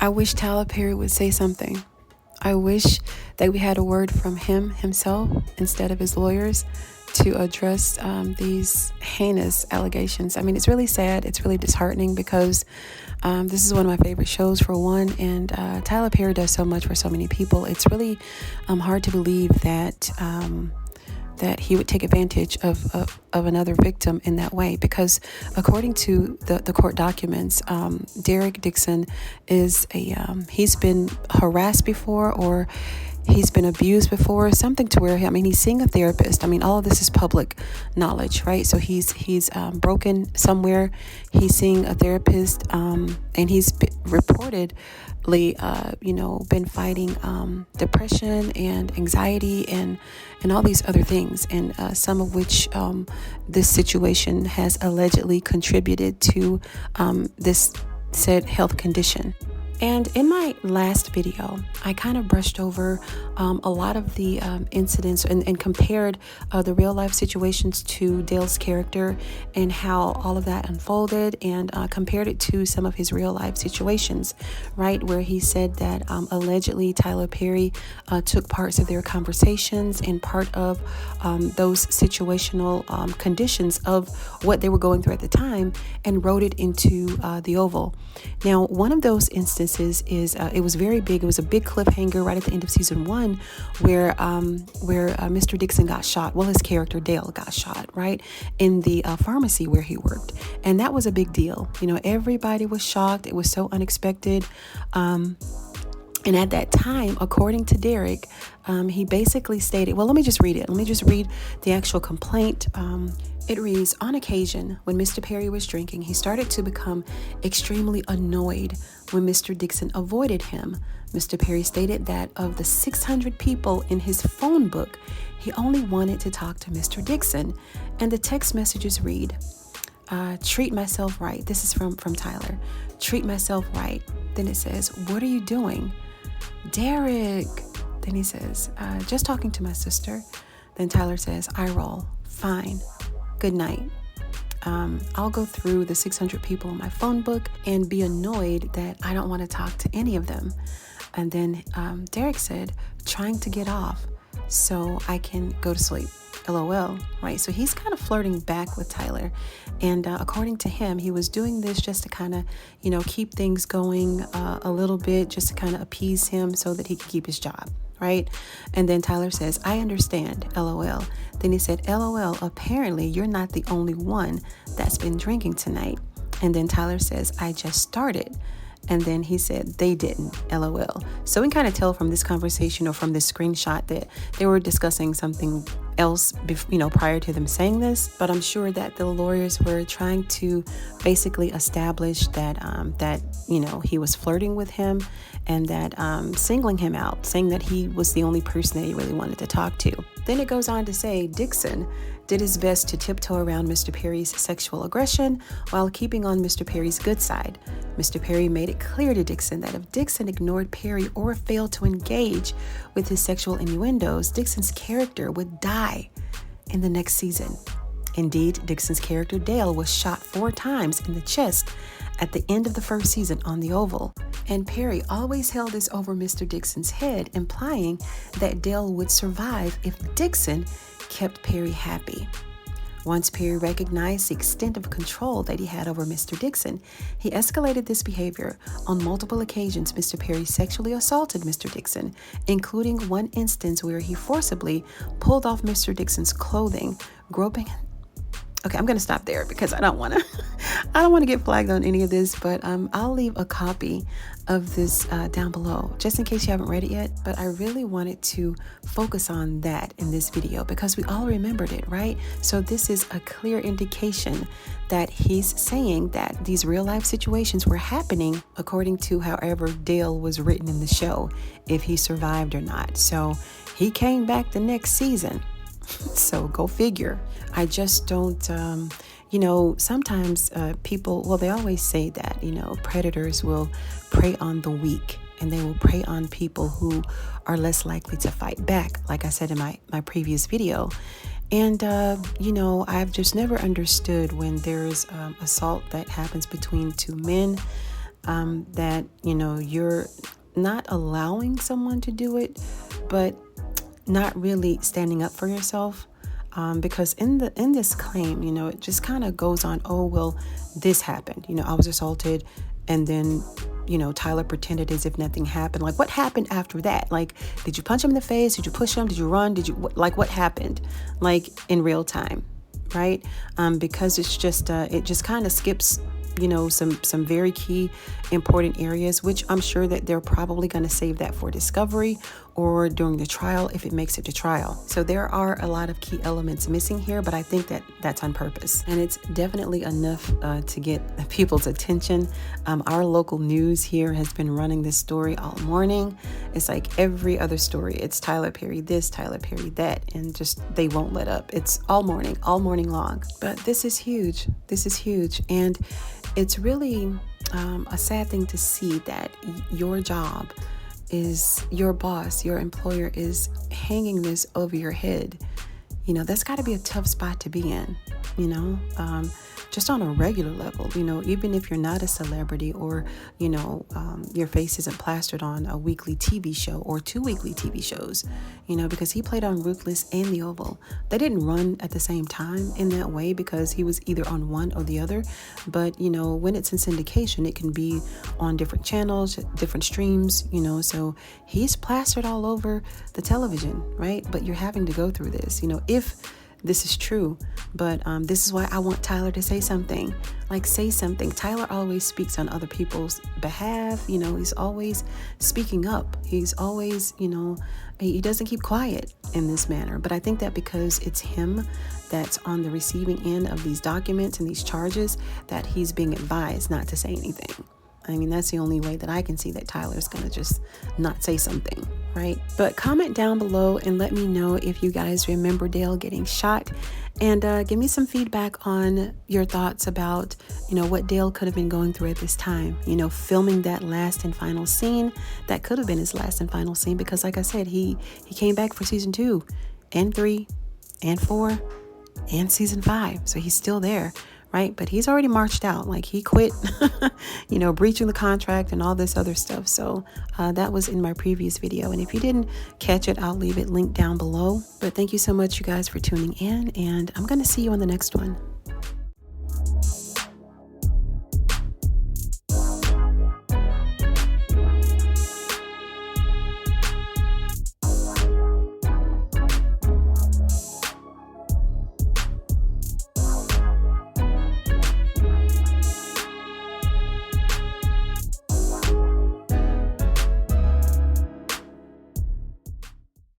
I wish Tyler Perry would say something. I wish that we had a word from himself instead of his lawyers to address these heinous allegations. I mean, it's really sad. It's really disheartening because this is one of my favorite shows, for one, and Tyler Perry does so much for so many people. It's really hard to believe that that he would take advantage of another victim in that way, because according to the court documents, Derek Dixon is he's been harassed before, or he's been abused before, something to where, he's seeing a therapist. All of this is public knowledge, right? So he's broken somewhere. He's seeing a therapist, and he's reportedly, been fighting depression and anxiety and all these other things, and some of which this situation has allegedly contributed to this said health condition. And in my last video, I kind of brushed over a lot of the incidents and compared the real life situations to Dale's character and how all of that unfolded, and compared it to some of his real life situations, right? Where he said that allegedly Tyler Perry took parts of their conversations and part of those situational conditions of what they were going through at the time and wrote it into the Oval. Now, one of those instances is it was very big. It was a big cliffhanger right at the end of season 1 where Mr. Dixon got shot. Well, his character Dale got shot right in the pharmacy where he worked, and that was a big deal. Everybody was shocked. It was so unexpected. And at that time, according to Derek, he basically stated, well, let me just read it. Let me just read the actual complaint. It reads, on occasion, when Mr. Perry was drinking, he started to become extremely annoyed when Mr. Dixon avoided him. Mr. Perry stated that of the 600 people in his phone book, he only wanted to talk to Mr. Dixon. And the text messages read, treat myself right. This is from Tyler. Treat myself right. Then it says, what are you doing? Derek. Then he says, just talking to my sister. Then Tyler says, I roll. Fine. Good night. I'll go through the 600 people in my phone book and be annoyed that I don't want to talk to any of them. And then Derek said, trying to get off so I can go to sleep. LOL, right? So he's kind of flirting back with Tyler. And according to him, he was doing this just to kind of, keep things going a little bit, just to kind of appease him so that he could keep his job. Right? And then Tyler says, I understand, LOL. Then he said, LOL, apparently you're not the only one that's been drinking tonight. And then Tyler says, I just started. And then he said, they didn't, LOL. So we can kind of tell from this conversation or from this screenshot that they were discussing something else, prior to them saying this. But I'm sure that the lawyers were trying to basically establish that, he was flirting with him and that singling him out, saying that he was the only person that he really wanted to talk to. Then it goes on to say, Dixon did his best to tiptoe around Mr. Perry's sexual aggression while keeping on Mr. Perry's good side. Mr. Perry made it clear to Dixon that if Dixon ignored Perry or failed to engage with his sexual innuendos, Dixon's character would die in the next season. Indeed, Dixon's character Dale was shot 4 times in the chest at the end of the first season on the Oval. And Perry always held this over Mr. Dixon's head, implying that Dale would survive if Dixon kept Perry happy. Once Perry recognized the extent of control that he had over Mr. Dixon, he escalated this behavior. On multiple occasions, Mr. Perry sexually assaulted Mr. Dixon, including one instance where he forcibly pulled off Mr. Dixon's clothing, groping. Okay, I'm going to stop there because I don't want to get flagged on any of this, but I'll leave a copy of this down below just in case you haven't read it yet. But I really wanted to focus on that in this video because we all remembered it, right? So this is a clear indication that he's saying that these real life situations were happening according to however Dale was written in the show, if he survived or not. So he came back the next season. So go figure. I just don't, sometimes people, they always say that, predators will prey on the weak and they will prey on people who are less likely to fight back, like I said in my previous video. And, I've just never understood when there's assault that happens between 2 men. that, you're not allowing someone to do it, but not really standing up for yourself. Because in this claim, it just kind of goes on, oh, well, this happened. I was assaulted, and then, Tyler pretended as if nothing happened. Like, what happened after that? Like, did you punch him in the face? Did you push him? Did you run? What happened? Like, in real time, right? Because it's just, it just kind of skips, some very key important areas, which I'm sure that they're probably going to save that for discovery or during the trial if it makes it to trial. So there are a lot of key elements missing here, but I think that that's on purpose. And it's definitely enough to get people's attention. Our local news here has been running this story all morning. It's like every other story. It's Tyler Perry this, Tyler Perry that, and just they won't let up. It's all morning long. But this is huge. And it's really a sad thing to see that your job is, your boss, your employer is hanging this over your head. That's got to be a tough spot to be in, just on a regular level, even if you're not a celebrity or, your face isn't plastered on a weekly TV show or 2 weekly TV shows, because he played on Ruthless and The Oval. They didn't run at the same time in that way because he was either on one or the other. But, when it's in syndication, it can be on different channels, different streams, so he's plastered all over the television, right? But you're having to go through this, if this is true. But this is why I want Tyler to say something. Say something. Tyler always speaks on other people's behalf. He's always speaking up. He's always, he doesn't keep quiet in this manner. But I think that because it's him that's on the receiving end of these documents and these charges, that he's being advised not to say anything. That's the only way that I can see that Tyler's going to just not say something, right? But comment down below and let me know if you guys remember Dale getting shot, and give me some feedback on your thoughts about, what Dale could have been going through at this time, filming that last and final scene. That could have been his last and final scene because, like I said, he came back for season 2 and 3 and 4 and season 5. So he's still there. Right? But he's already marched out. He quit, breaching the contract and all this other stuff. So that was in my previous video. And if you didn't catch it, I'll leave it linked down below. But thank you so much, you guys, for tuning in. And I'm going to see you on the next one.